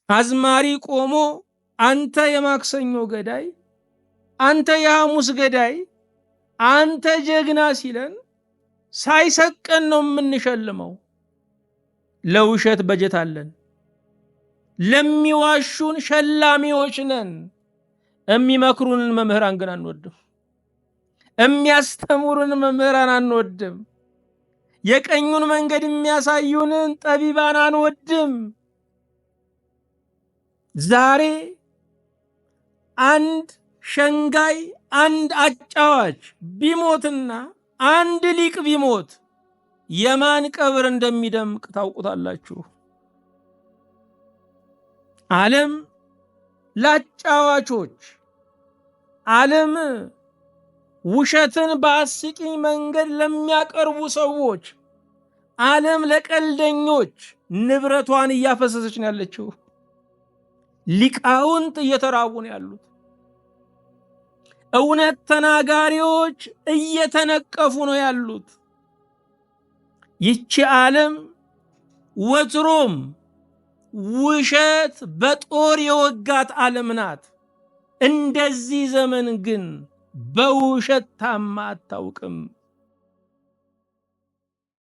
አዝማሪ ቆሞ አንተ የማክሰኞ ገዳይ፣ አንተ የሐሙስ ገዳይ፣ አንተ ጀግና ሲለን ሳይሰቀን ነው የምንሸልመው። ለውሸት በጀት አለን። ለሚዋሹን ሸላሚዎች ነን። የሚመክሩንን መምህራን ግን አንወድም። የሚያስተምሩን መምህራን አንወድም። የቀኙን መንገድ የሚያሳዩንን ጠቢባን አንወድም። ዛሬ አንድ ሸንጋይ አንድ አጫዋች ቢሞትና አንድ ሊቅ ቢሞት የማን ቀብር እንደሚደምቅ ታውቁታላችሁ። ዓለም ለአጫዋቾች፣ ዓለም ውሸትን በአስቂኝ መንገድ ለሚያቀርቡ ሰዎች፣ ዓለም ለቀልደኞች ንብረቷን እያፈሰሰች ነው ያለችው። ሊቃውንት እየተራቡ ነው ያሉት። እውነት ተናጋሪዎች እየተነቀፉ ነው ያሉት። ይቺ ዓለም ወትሮም ውሸት በጦር የወጋት ዓለም ናት። እንደዚህ ዘመን ግን በውሸት ታማ አታውቅም።